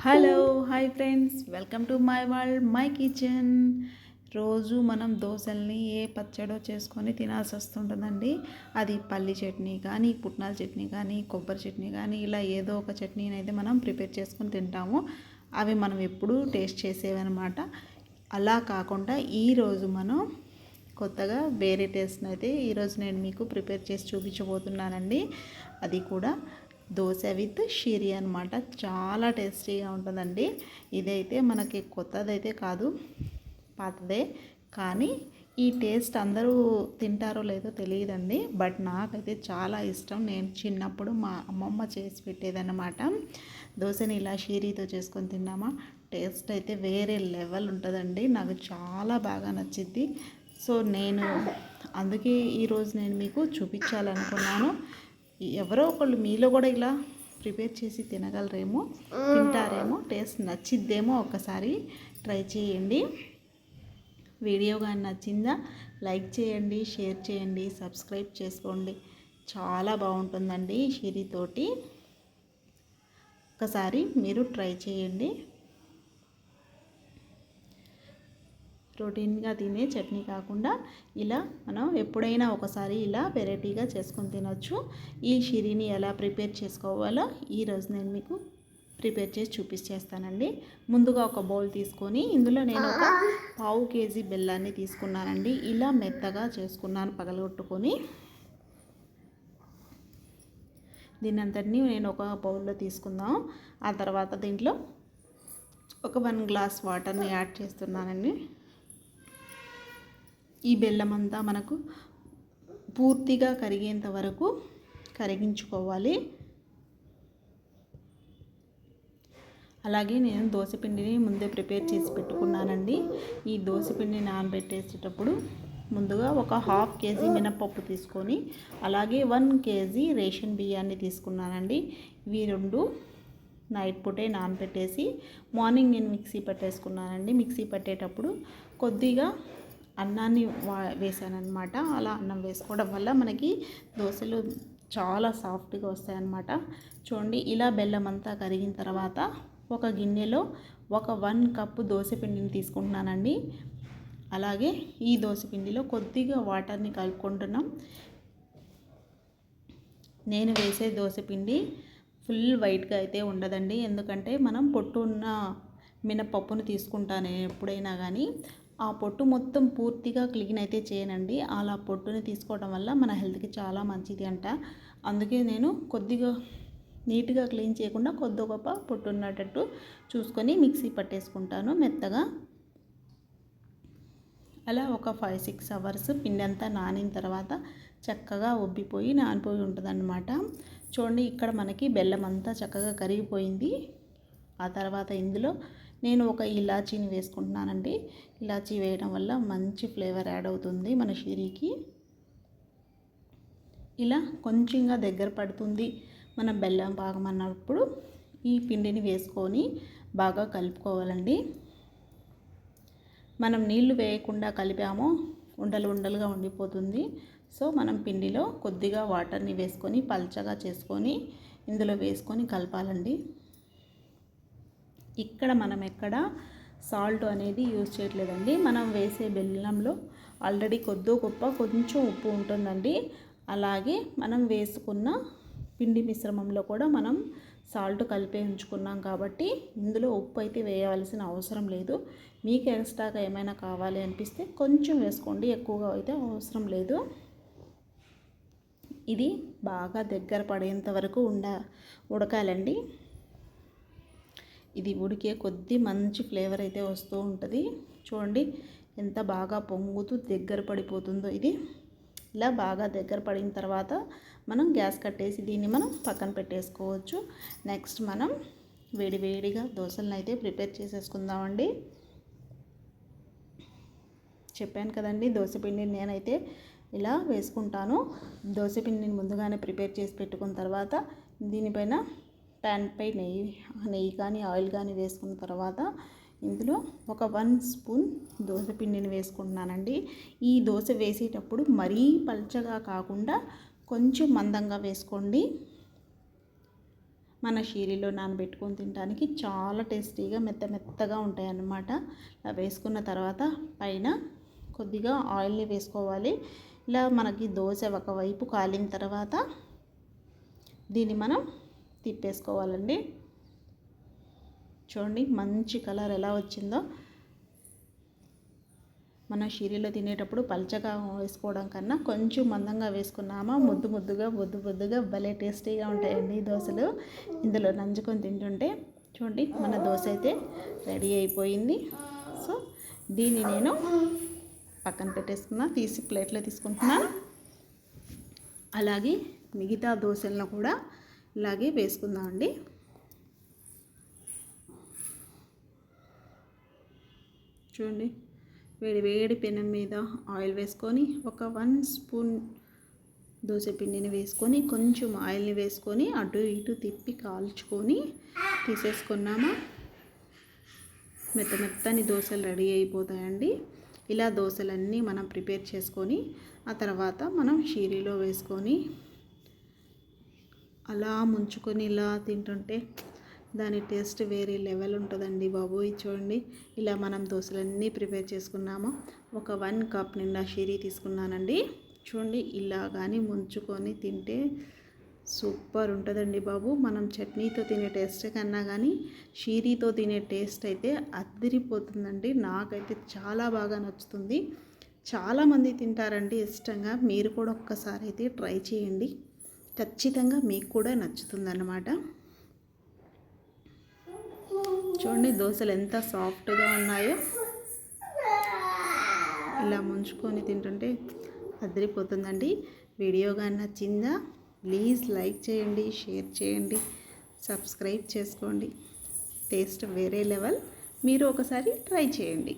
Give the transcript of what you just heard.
Hello hi friends, welcome to my world my kitchen. రోజు మనం దోశల్ని ఏ పచ్చడో చేసుకొని తినాల్సి వస్తుంటుందండి. అది పల్లి చట్నీ కానీ, పుట్నాల చట్నీ కానీ, కొబ్బరి చట్నీ కానీ, ఇలా ఏదో ఒక చట్నీని అయితే మనం ప్రిపేర్ చేసుకొని తింటాము. అవి మనం ఎప్పుడూ టేస్ట్ చేసేవన్నమాట. అలా కాకుండా ఈరోజు మనం కొత్తగా వేరే టేస్ట్ని అయితే ఈరోజు నేను మీకు ప్రిపేర్ చేసి చూపించబోతున్నానండి. అది కూడా దోశ విత్ షీరీ అనమాట. చాలా టేస్టీగా ఉంటుందండి. ఇదైతే మనకి కొత్తదైతే కాదు, పాతదే. కానీ ఈ టేస్ట్ అందరూ తింటారో లేదో తెలియదండి, బట్ నాకైతే చాలా ఇష్టం. నేను చిన్నప్పుడు మా అమ్మమ్మ చేసి పెట్టేదన్నమాట. దోశని ఇలా షీరీతో చేసుకొని తిన్నామా, టేస్ట్ అయితే వేరే లెవెల్ ఉంటుందండి. నాకు చాలా బాగా నచ్చింది. సో నేను అందుకే ఈరోజు నేను మీకు చూపించాలనుకున్నాను. ఎవరో ఒకళ్ళు మీలో కూడా ఇలా ప్రిపేర్ చేసి తింటారేమో, టేస్ట్ నచ్చిద్దేమో. ఒకసారి ట్రై చేయండి. వీడియో కానీ నచ్చిందా లైక్ చేయండి, షేర్ చేయండి, సబ్స్క్రైబ్ చేసుకోండి. చాలా బాగుంటుందండి షీరీతోటి. ఒకసారి మీరు ట్రై చేయండి. రొటీన్గా తినే చట్నీ కాకుండా ఇలా మనం ఎప్పుడైనా ఒకసారి ఇలా వెరైటీగా చేసుకొని తినొచ్చు. ఈ షీరీని ఎలా ప్రిపేర్ చేసుకోవాలో ఈరోజు నేను మీకు ప్రిపేర్ చేసి చూపించేస్తానండి. ముందుగా ఒక బౌల్ తీసుకొని ఇందులో నేను ఒక 1/2 kg బెల్లాన్ని తీసుకున్నానండి. ఇలా మెత్తగా చేసుకున్నాను పగలగొట్టుకొని. దీనంతటినీ నేను ఒక బౌల్లో తీసుకుందాం. ఆ తర్వాత దీంట్లో ఒక 1 గ్లాస్ వాటర్ని యాడ్ చేస్తున్నానండి. ఈ బెల్లం అంతా మనకు పూర్తిగా కరిగేంత వరకు కరిగించుకోవాలి. అలాగే నేను దోశపిండిని ముందే ప్రిపేర్ చేసి పెట్టుకున్నానండి. ఈ దోశపిండిని నానబెట్టేసేటప్పుడు ముందుగా ఒక 1/2 kg మినపప్పు తీసుకొని, అలాగే 1 kg రేషన్ బియ్యాన్ని తీసుకున్నానండి. ఇవి రెండు నైట్ పూటే నానబెట్టేసి మార్నింగ్ నేను మిక్సీ పట్టేసుకున్నానండి. మిక్సీ పట్టేటప్పుడు కొద్దిగా అన్నాన్ని వేసానన్నమాట. అలా అన్నం వేసుకోవడం వల్ల మనకి దోశలు చాలా సాఫ్ట్గా వస్తాయన్నమాట. చూడండి, ఇలా బెల్లం అంతా కరిగిన తర్వాత ఒక గిన్నెలో ఒక 1 కప్పు దోశపిండిని తీసుకుంటున్నానండి. అలాగే ఈ దోశపిండిలో కొద్దిగా వాటర్ని కలుపుకుంటున్నాం. నేను వేసే దోశపిండి ఫుల్ వైట్గా అయితే ఉండదండి, ఎందుకంటే మనం పొట్టు ఉన్న మినపప్పును తీసుకుంటాను ఎప్పుడైనా కానీ. ఆ పొట్టు మొత్తం పూర్తిగా క్లీన్ అయితే చేయనండి. అలా పొట్టుని తీసుకోవడం వల్ల మన హెల్త్కి చాలా మంచిది అంట. అందుకే నేను కొద్దిగా నీట్గా క్లీన్ చేయకుండా కొద్ది గొప్ప పొట్టు ఉన్నట్టు చూసుకొని మిక్సీ పట్టేసుకుంటాను మెత్తగా. అలా ఒక 5-6 అవర్స్ పిండి అంతా నానిన తర్వాత చక్కగా ఉబ్బిపోయి నానిపోయి ఉంటుందన్నమాట. చూడండి, ఇక్కడ మనకి బెల్లం అంతా చక్కగా కరిగిపోయింది. ఆ తర్వాత ఇందులో నేను ఒక ఇలాచీని వేసుకుంటున్నానండి. ఇలాచీ వేయడం వల్ల మంచి ఫ్లేవర్ యాడ్ అవుతుంది మన షీరీకి. ఇలా కొంచెంగా దగ్గర పడుతుంది మన బెల్లం పాకం అన్నప్పుడు ఈ పిండిని వేసుకొని బాగా కలుపుకోవాలండి. మనం నీళ్లు వేయకుండా కలిపామో ఉండలు ఉండలుగా ఉండిపోతుంది. సో మనం పిండిలో కొద్దిగా వాటర్ని వేసుకొని పల్చగా చేసుకొని ఇందులో వేసుకొని కలపాలండి. ఇక్కడ మనం ఎక్కడ సాల్ట్ అనేది యూజ్ చేయట్లేదండి. మనం వేసే బెల్లంలో ఆల్రెడీ కొద్దో గొప్ప కొంచెం ఉప్పు ఉంటుందండి. అలాగే మనం వేసుకున్న పిండి మిశ్రమంలో కూడా మనం సాల్ట్ కలిపి ఉంచుకున్నాం కాబట్టి ఇందులో ఉప్పు అయితే వేయవలసిన అవసరం లేదు. మీకు ఎక్స్ట్రాగా ఏమైనా కావాలి అనిపిస్తే కొంచెం వేసుకోండి, ఎక్కువగా అయితే అవసరం లేదు. ఇది బాగా దగ్గర పడేంత వరకు ఉడకాలండి. ఇది ఉడికే కొద్ది మంచి ఫ్లేవర్ అయితే వస్తూ ఉంటుంది. చూడండి ఎంత బాగా పొంగుతూ దగ్గర పడిపోతుందో. ఇది ఇలా బాగా దగ్గర పడిన తర్వాత మనం గ్యాస్ కట్టేసి దీన్ని మనం పక్కన పెట్టేసుకోవచ్చు. నెక్స్ట్ మనం వేడివేడిగా దోశలను అయితే ప్రిపేర్ చేసేసుకుందామండి. చెప్పాను కదండి, దోశపిండిని నేనైతే ఇలా వేసుకుంటాను. దోశపిండిని ముందుగానే ప్రిపేర్ చేసి పెట్టుకున్న తర్వాత దీనిపైన ప్యాన్ పై నెయ్యి కానీ ఆయిల్ కానీ వేసుకున్న తర్వాత ఇందులో ఒక 1 స్పూన్ దోశపిండిని వేసుకుంటున్నానండి. ఈ దోశ వేసేటప్పుడు మరీ పల్చగా కాకుండా కొంచెం మందంగా వేసుకోండి. మన షీరీలో నానబెట్టుకొని తినడానికి చాలా టేస్టీగా మెత్తగా ఉంటాయి అన్నమాట. ఇలా వేసుకున్న తర్వాత పైన కొద్దిగా ఆయిల్ని వేసుకోవాలి. ఇలా మనకి దోశ ఒకవైపు కాలిన తర్వాత దీన్ని మనం తిప్పేసుకోవాలండి. చూడండి మంచి కలర్ ఎలా వచ్చిందో. మన షీరీలో తినేటప్పుడు పల్చగా వేసుకోవడం కన్నా కొంచెం మందంగా వేసుకున్నామా ముద్దుగా భలే టేస్టీగా ఉంటాయండి దోశలు. ఇందులో నంచుకొని తింటుంటే చూడండి మన దోశ అయితే రెడీ అయిపోయింది. సో దీన్ని నేను పక్కన పెట్టేసుకున్నా, తీసి ప్లేట్లో తీసుకుంటున్నాను. అలాగే మిగతా దోశలను కూడా ఇలాగే వేసుకుందామండి. చూడండి వేడి పెనం మీద ఆయిల్ వేసుకొని ఒక 1 స్పూన్ దోశ పిండిని వేసుకొని కొంచెం ఆయిల్ని వేసుకొని అటు ఇటు తిప్పి కాల్చుకొని తీసేసుకున్నామా మెత్తని దోశలు రెడీ అయిపోతాయండి. ఇలా దోశలన్నీ మనం ప్రిపేర్ చేసుకొని ఆ తర్వాత మనం షీరీలో వేసుకొని అలా ముంచుకొని ఇలా తింటుంటే దాని టేస్ట్ వేరే లెవెల్ ఉంటుందండి బాబు. చూడండి ఇలా మనం దోశలన్నీ ప్రిపేర్ చేసుకున్నాము. ఒక 1 కప్ నిండా షీరీ తీసుకున్నానండి. చూడండి ఇలా కానీ ముంచుకొని తింటే సూపర్ ఉంటుందండి బాబు. మనం చట్నీతో తినే టేస్ట్ కన్నా కానీ షీరీతో తినే టేస్ట్ అయితే అదిరిపోతుందండి. నాకైతే చాలా బాగా నచ్చుతుంది. చాలామంది తింటారండి ఇష్టంగా. మీరు కూడా ఒక్కసారి అయితే ట్రై చేయండి, ఖచ్చితంగా మీకు కూడా నచ్చుతుందన్నమాట. చూడండి దోశలు ఎంత సాఫ్ట్గా ఉన్నాయో. ఇలా ముంచుకొని తింటుంటే అదిరిపోతుందండి. వీడియో కానీ నచ్చిందా ప్లీజ్ లైక్ చేయండి, షేర్ చేయండి, సబ్స్క్రైబ్ చేసుకోండి. టేస్ట్ వేరే లెవెల్. మీరు ఒకసారి ట్రై చేయండి.